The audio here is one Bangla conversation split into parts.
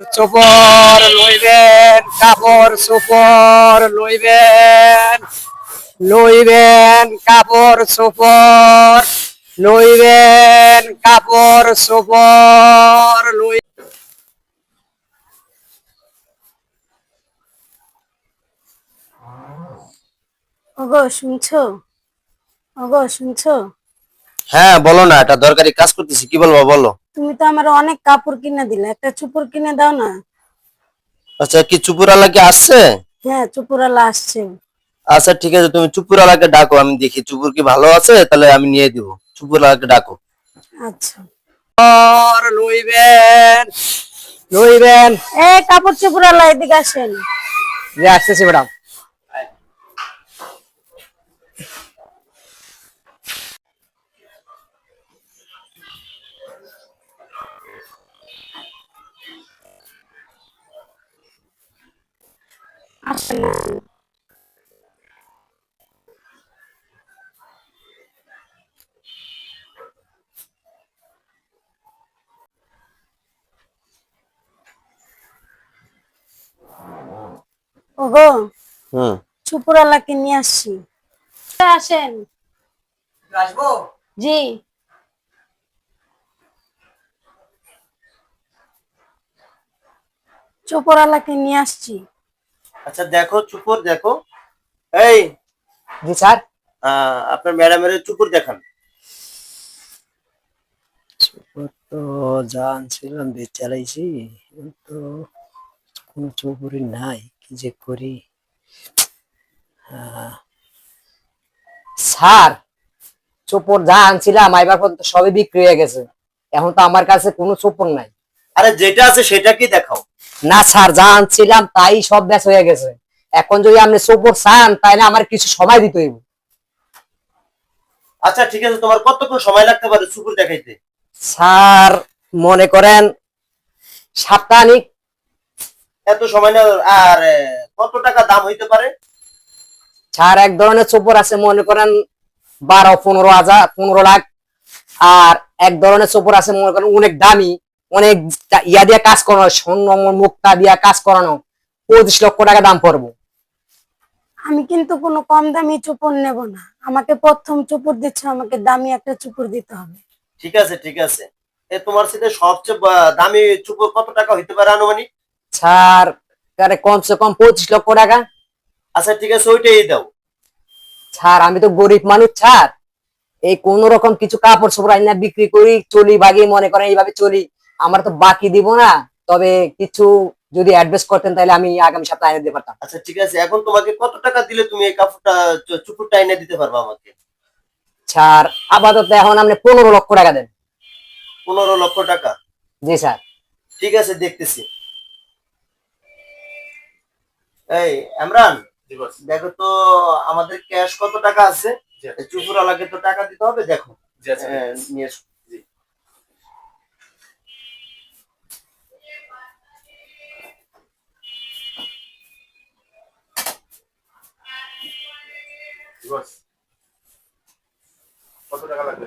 চোপড় লইবেন, কাপড় চোপড় লইবেন, লইবেন কাপড় চোপড়, লইবেন কাপড় চোপড় লই। ওগো শুনছো? ওগো শুনছো? হ্যাঁ বলো না, এটা দরকারি কাজ করতেছি, কি বলবো বলো। তুমি তো আমার অনেক কাপড় কিনে দিলে, একটা চুপড় কিনে দাও না। আচ্ছা, কি চুপুরালা কি আসছে? হ্যাঁ, চুপড়ালা আসছে। আচ্ছা ঠিক আছে, তুমি চুপুরালাকে ডাকো, আমি দেখি চুপুর কি ভালো আছে, তাহলে আমি নিয়ে দিব। চুপুরালাকে ডাকো। আচ্ছা। লইবেন, লইবেন। এ কাপড় চুপড়ালা এদিকে আসেন। যে আসতেছি ম্যাডাম। আসেন। ওগো হুম। চুপড়ালাকে নিয়ে আসছি। আসেন। আসবো। জি। চুপড়ালাকে নিয়ে আসছি। আচ্ছা দেখো চুপুর দেখো। এই জি স্যার। আপনার ম্যাডামের চুপুর দেখান। তো জানছিলাম চালাইছি, কিন্তু কোনো চৌপুরি নাই, কি যে করি। স্যার, চোপড় যা আনছিলাম আইবার পর্যন্ত সবই বিক্রি হয়ে গেছে। এখন তো আমার কাছে কোনো চোপড় নাই। আরে যেটা আছে সেটা কি দেখাও। না স্যার, যা আনছিলাম তাই সব ব্যাচ হয়ে গেছে। এখন যদি আপনি চোপড় চান তাহলে আমার কিছু সময় দিতে হইব। আচ্ছা ঠিক আছে, তোমার কতক্ষণ সময় লাগতে পারে চুপুর দেখাইতে? স্যার মনে করেন সাপ্তাহিক। এত সময় না। আর কত টাকা দাম হইতে পারে? স্যার এক ধরনের চোপড় আছে, মনে করেন 12-15 হাজার, 15 লাখ। আর এক ধরনের চোপড় আছে মনে করেন অনেক দামি, অনেক ইয়া দিয়ে কাজ করানো, স্বর্ণ মুক্তা দিয়া কাজ করানো, 25 লক্ষ টাকা দাম পড়বো। আমি কিন্তু কোনো কম দামি চুপড় নেব না। আমাকে প্রথম চুপড় দিচ্ছে, আমাকে দামি একটা চুপড় দিতে হবে। ঠিক আছে ঠিক আছে। তোমার সাথে সবচেয়ে দামি চুপুর কত টাকা হইতে পারে আনুমানিক? স্যার কমসে কম 25 লক্ষ টাকা। আচ্ছা ঠিক আছে, ওইটাই দাও। স্যার আমি তো গরিব মানুষ স্যার, এই কোন রকম কিছু কাপড় চোপড় আইনা বিক্রি করি, চলি বাগি, মনে করেন এইভাবে চলি। আমার তো বাকি দিব না। তবে কিছু যদি অ্যাডভান্স করতেন তাহলে আমি আগামী সপ্তাহে এনে দিতে পারতাম। আচ্ছা ঠিক আছে, এখন তোমাকে কত টাকা দিলে তুমি এই কাপড়টা চুপুরটা এনে দিতে পারবা আমাকে? স্যার আপাতত এখন আপনি 15 লক্ষ টাকা দেন। 15 লক্ষ টাকা? জি স্যার। ঠিক আছে, দেখতেছি। এই ইমরান, দেখো তো আমাদের ক্যাশ কত টাকা আছে। চুপুর আলাকে তো টাকা দিতে হবে, দেখো। নিয়ে এসো।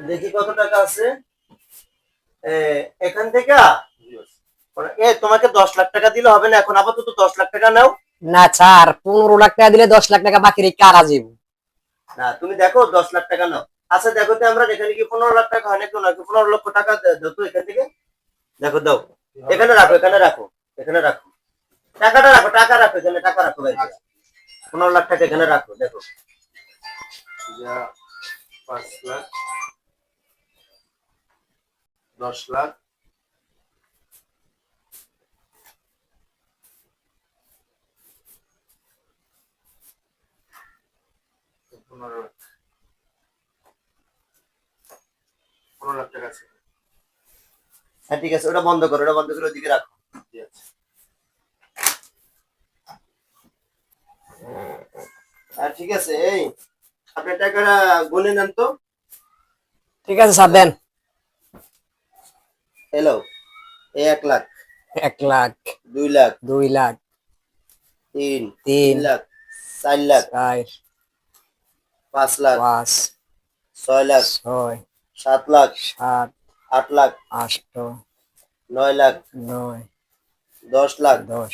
দেখি কত টাকা আছে এখান থেকে। তোমাকে 10 লাখ টাকা দিলে হবে না, এখন আপাতত 10 লাখ টাকা নাও। না স্যার, 15 লাখ টাকা দিলে 10 লাখ টাকা বাকি রেখে কারা যাবো। না তুমি দেখো 10 লাখ টাকা নাও। আচ্ছা দেখো তো আমরা এখানে কি 15 লাখ টাকা হয় নাকি, নাকি 15 লক্ষ টাকা দাও তো এখান থেকে। দেখো দাও। এখানে রাখো, এখানে রাখো, এখানে রাখো। টাকাটা রাখো, টাকা রাখো, এখানে টাকা রাখো ভাই। 15 লাখ টাকা এখানে রাখো, দেখো। 5 লাখ, 10 লাখ, 15 লাখ, 15 লাখ টাকা আছে। হ্যাঁ ঠিক আছে, ওটা বন্ধ করো, ওটা বন্ধ করে ওদিকে রাখো। হ্যাঁ ঠিক আছে। এই আপনার টাকাটা গুনে নেন তো। ঠিক আছে স্যার, দেন। হ্যালো। 1 লাখ, 1 লাখ, 2 লাখ, 2 লাখ, তিন 3, লাখ, 4 লাখ, 4, 5 লাখ, 5, 6 লাখ, 6, 7 লাখ, 7, 8 লাখ, 8, 9 লাখ, 9, 10 লাখ, 10,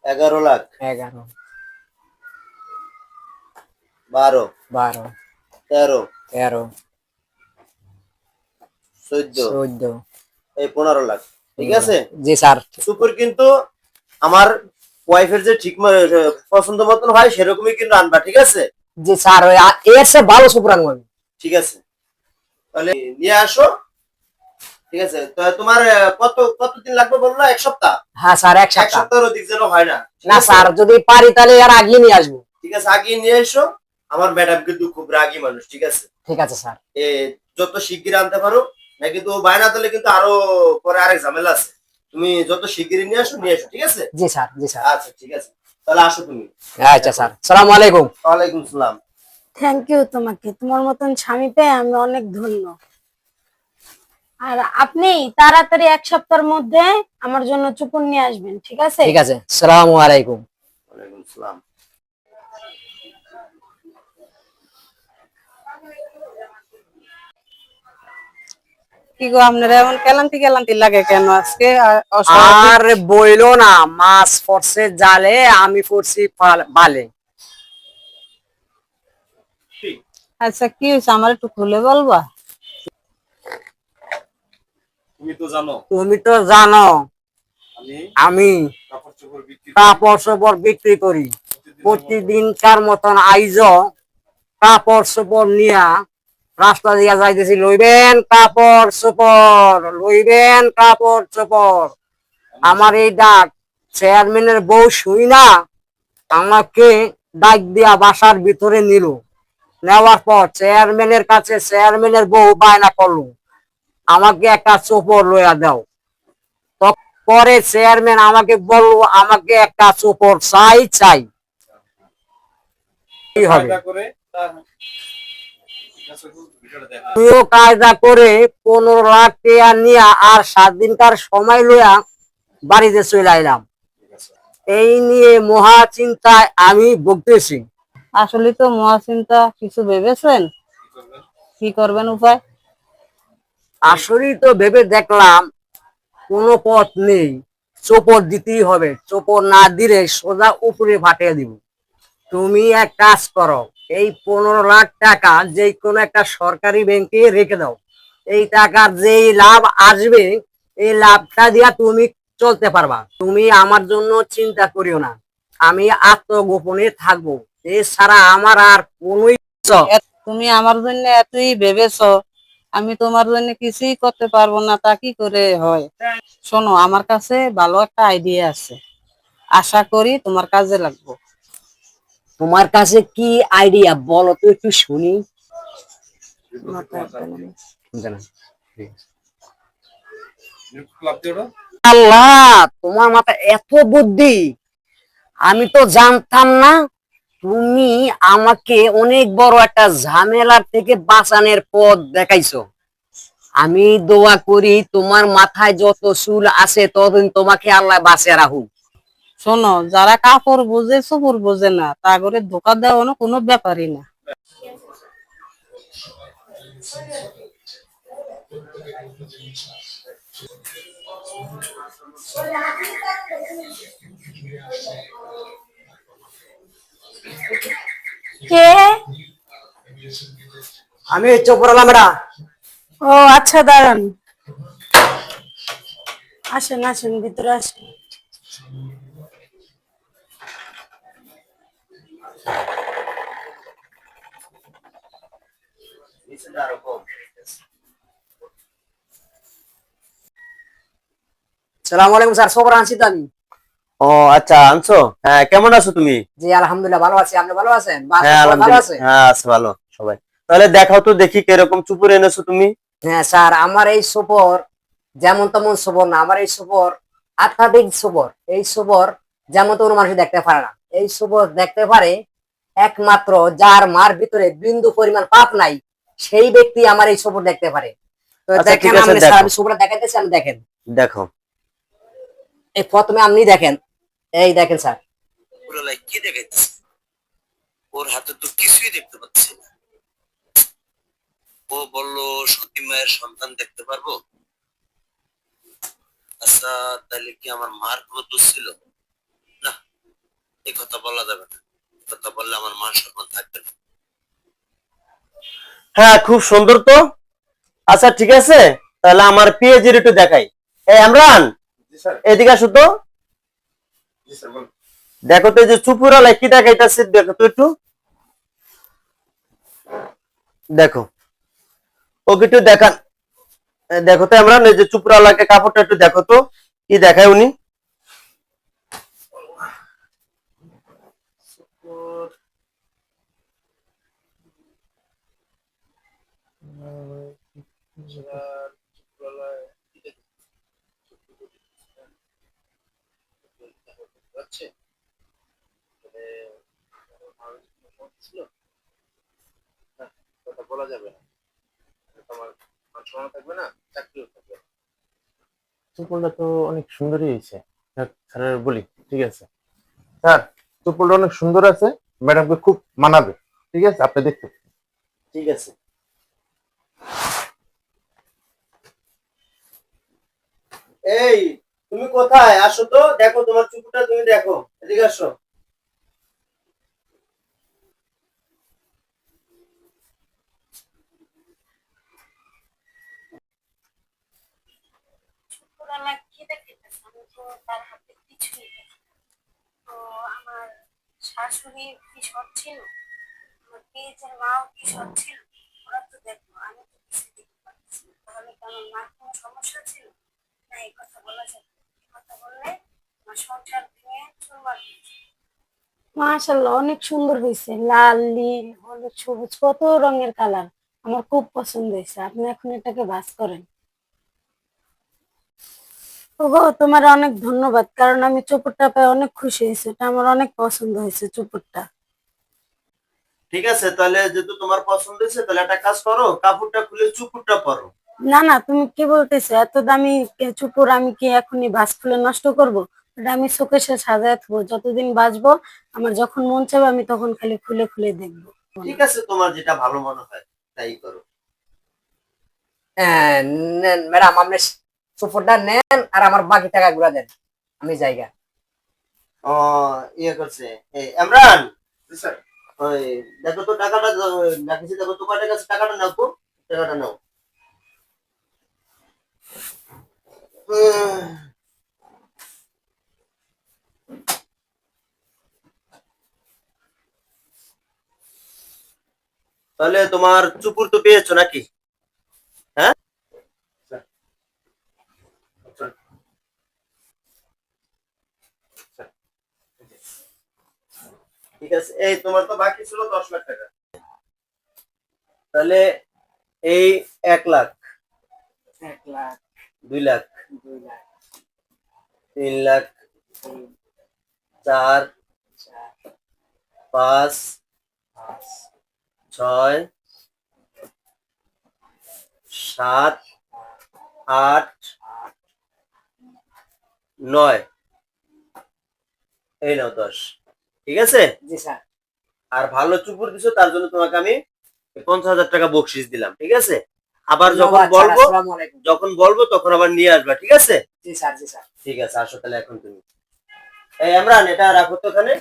11 লাখ, 11, 12, 12, 13, 13, 14, 14, এই 15 লাখ। ঠিক আছে, জি স্যার। সুপুর কিন্তু আমার ওয়াইফের যে ঠিক পছন্দ মতন হয় সেরকমই কিন্তু আনবা, ঠিক আছে? জি স্যার, ওই এর চেয়ে ভালো সুপার আনবো আমি। ঠিক আছে, তাহলে নিয়ে আসো। ঠিক আছে, তো তোমার কতদিন লাগবে বললো? 1 সপ্তাহ? হ্যাঁ স্যার, এক এক সপ্তাহ সপ্তাহের অধিক যেন হয় না, ঠিক না আছে? স্যার, যদি পারি তাহলে আর আগিয়ে নিয়ে আসবো। ঠিক আছে, আগে নিয়ে এসো। আমার ম্যাডাম কিন্তু খুব রাগী মানুষ, ঠিক আছে? ঠিক আছে স্যার। এ যত শিগগির আনতে পারো, না কিন্তু ও বায়না দিলে কিন্তু আরো পরে আরেক ঝামেলা আছে। তুমি যত শিগগিরই নিয়ে আসো, নিয়ে এসো, ঠিক আছে? জি স্যার, জি স্যার। আচ্ছা ঠিক আছে, তাহলে আসো তুমি। আচ্ছা স্যার, সালাম আলাইকুম। ওয়ালাইকুম সালাম। থ্যাংক ইউ তোমাকে, তোমার মতন স্বামী পেয়ে আমি অনেক ধন্য। আর আপনি তাড়াতাড়ি 1 সপ্তাহের মধ্যে আমার জন্য চুপুর নিয়ে আসবেন, ঠিক আছে? ঠিক আছে, সালাম আলাইকুম। ওয়ালাইকুম সালাম। কি গো, আপনারা এমন কেলান্তি কেলান্তি লাগে কেন আজকে? আর বইলো না, মাছ পড়ছে জালে, আমি পড়ছি বালে। আচ্ছা, কি হয়েছে আমার একটু খুলে বলবা? তুমি তো জানো তুমি তো জানো আমি আমি কাপড় চোপড় বিক্রি করি। প্রতিদিনকার মতন আইজ কাপড় চোপড় নিয়া রাস্তা দিয়া যাইতেছি, লইবেন কাপড় চোপড়, লইবেন কাপড় চোপড়। আমার এই ডাক চেয়ারম্যানের বউ শুই না আমাকে ডাক দিয়া বাসার ভিতরে নিল। নেওয়ার পর চেয়ারম্যানের কাছে চেয়ারম্যানের বউ বায়না করলো, আমাকে একটা চোপড় লইয়া দাও। পরে চেয়ারম্যান আমাকে বললো, আমাকে একটা চোপড় চাই চাই। কি হবে? তুইও কায়দা করে 15 লাখ টাকা নিয়া আর 7 দিনকার সময় লইয়া বাড়িতে চলে আইলাম। এই নিয়ে মহা চিন্তায় আমি ভুগতেছি। আসলে তো মহাচিন্তা, কিছু ভেবেছেন কি করবেন উপায়? আসলেই তো ভেবে দেখলাম কোনো পথ নেই, চোপড় দিতেই হবে। চোপড় না দিলে সোজা উপরে ফাটিয়ে দিব। তুমি এক কাজ করো, এই 15 লাখ টাকা যে কোনো একটা সরকারি ব্যাংকে রেখে দাও। এই টাকার যেই লাভ আসবে এই লাভটা দিয়া তুমি চলতে পারবা। তুমি আমার জন্য চিন্তা করিও না, আমি আত্মগোপনে থাকবো। এছাড়া আমার আর কোনোই তুমি আমার জন্য এতই ভেবেছো, আমি তোমার জন্য কিছুই করতে পারবো না, তা কি করে হয়? শোনো, আমার কাছে ভালো একটা আইডিয়া আছে, আশা করি তোমার কাজে লাগবে। তোমার কাছে কি আইডিয়া বলো তো একটু শুনি। আল্লাহ, তোমার মাথায় এত বুদ্ধি, আমি তো জানতাম না। তুমি আমাকে অনেক বড় একটা ঝামেলার থেকে বাঁচানোর পথ দেখাইছো। আমি দোয়া করি তোমার মাথায় যত চুল আছে ততদিন তোমাকে আল্লাহ বাঁচিয়ে রাখুক। শোনো, যারা কাপড় বোঝে চোপড় বোঝে না, তা করে ধোকা দেওয়ানো কোনো ব্যাপারই না। কে? আমি চোপড়ালাম এটা। ও আচ্ছা, দাঁড়ান। আসেন আসেন, ভিতরে আসেন। সালাম আলাইকুম স্যার, সবর আনছি তো আমি। ও আচ্ছা, আনছো? হ্যাঁ, কেমন আছো তুমি? জি আলহামদুলিল্লাহ ভালো আছি, আপনি ভালো আছেন? হ্যাঁ বাসায় সবাই ভালো আলহামদুলিল্লাহ, আছে? হ্যাঁ আছে ভালো সবাই। তাহলে দেখাও তো দেখি কিরকম চুপুর এনেছো তুমি। হ্যাঁ স্যার, আমার এই সবর যেমন তেমন সবর না, আমার এই সবর আধ্যাত্মিক সবর। এই সবর যেমন তেমন মানুষ দেখতে পারে না। এই সবর দেখতে পারে একমাত্র যার মার ভিতরে বিন্দু পরিমাণ পাপ নাই, সেই ব্যক্তি আমার এই সবর দেখতে পারে। তো আচ্ছা দেখেন, ঠিক আছে, আপনি স্যার, দেখো আমি সবরটা দেখাইতেছি, আপনি দেখেন। দেখো। এই প্রথমে আপনি দেখেন, এই দেখেন স্যার। কি দেখাইতেছে? ওর হাতে তো কিছুই দেখতে পাচ্ছি না। ও বললো সতী মায়ের সন্তান দেখতে পারবো। আচ্ছা, তাহলে কি আমার মার কোনো দোষ ছিল? না, এই কথা বলা যাবে না, এই কথা বললে আমার মান সম্মান থাকবে না। হ্যাঁ, খুব সুন্দর তো। আচ্ছা ঠিক আছে, তাহলে আমার পিএইচডি একটু দেখাই। এই ইমরান, এদিকে আসো তো। দেখো তো এই যে চুপুরালাই কি দেখাইতাছে, দেখো তো একটু, দেখো ওকে একটু দেখান। দেখো তো ইমরান, এই যে চুপুরালাকে কাপড়টা একটু দেখো তো কি দেখায় উনি। বলা যাবে না, তোমার মান থাকবে না, চাকরিও থাকবে না। চুপলটা তো অনেক সুন্দরই হয়েছে। স্যার বলি, ঠিক আছে স্যার, চুপলটা অনেক সুন্দর আছে, ম্যাডামকে খুব মানাবে। ঠিক আছে, আপনি দেখতে। ঠিক আছে। এই, তুমি কোথায়? আসো তো, দেখো তোমার চুপটা, তুমি দেখো, এদিকে আসো। ছোটবেলা কি দেখতেছে, আমি তো তার হাতে কিছুই দেখি না। তো আমার শাশুড়ি কি সৎ ছিল, আমার পেঁয়াজের মাও কি সৎ ছিল, ওরা তো দেখলো, আমি তো কিছু দেখতে পাচ্ছি না। তাহলে কি আমার মার কোনো সমস্যা ছিল? না, এই কথা বলা যাবে না। এই কথা বললে আমার সংসার ভেঙে চুরমার হয়ে যাবে। মাশাআল্লাহ, অনেক সুন্দর হয়েছে, লাল নীল হলুদ সবুজ কত রঙের কালার, আমার খুব পছন্দ হয়েছে। আপনি এখন এটাকে ভাঁজ করেন। ওগো, তোমার অনেক ধন্যবাদ, কারণ আমি চোপড়টা পেয়ে অনেক খুশি হয়েছে, এটা আমার অনেক পছন্দ হয়েছে চোপড়টা। ঠিক আছে, তাহলে যেহেতু তোমার পছন্দ হয়েছে, তাহলে একটা কাজ করো, কাপড়টা খুলে চুপুরটা পরো। না না, তুমি কি বলতেছো, এত দামি চুপড় আমি কি এখনই ভাঁজ খুলে নষ্ট করব? এটা আমি শোকেসে সাজায় থাকবো, যতদিন বাঁচবো আমার যখন মন চাইবে আমি তখন খালি খুলে খুলে দেখবো। ঠিক আছে, তোমার যেটা ভালো মনে হয় তাই করো। নেন ম্যাডাম, আপনি সুপারটা নেন আর আমার বাকি টাকাগুলো দেন, আমি জায়গা। ও, ইয়ে করছে। এই ইমরান, ওই দেখো তো টাকাটা রাখিছি, দেখো তো কয় টাকা আছে, টাকাটা নাও তো, টাকাটা নাও। উম, তাহলে তোমার চুপুর তো পেয়েছো নাকি? হ্যাঁ, ঠিক আছে। এই তোমার তো বাকি ছিল 10 লাখ টাকা, তাহলে এই 1 লাখ, 1 লাখ, 2 লাখ, 2 লাখ, 3 লাখ, 3, 4, 4, 5, 5, 6, 7, 8, 9, এই নাও 10। ঠিক আছে। জি স্যার। আর ভালো চুপুর দিছো, তার জন্য তোমাকে আমি 50,000 টাকা বকশিস দিলাম। ঠিক আছে, আবার ধন্যবাদ স্যার, আসসালামু আলাইকুম। যখন বলবো তখন আবার নিয়ে আসবা। ঠিক আছে। জি স্যার, জি স্যার। ঠিক আছে, আসো তাহলে এখন তুমি। এই ইমরান, এটা রাখো তো ওখানে।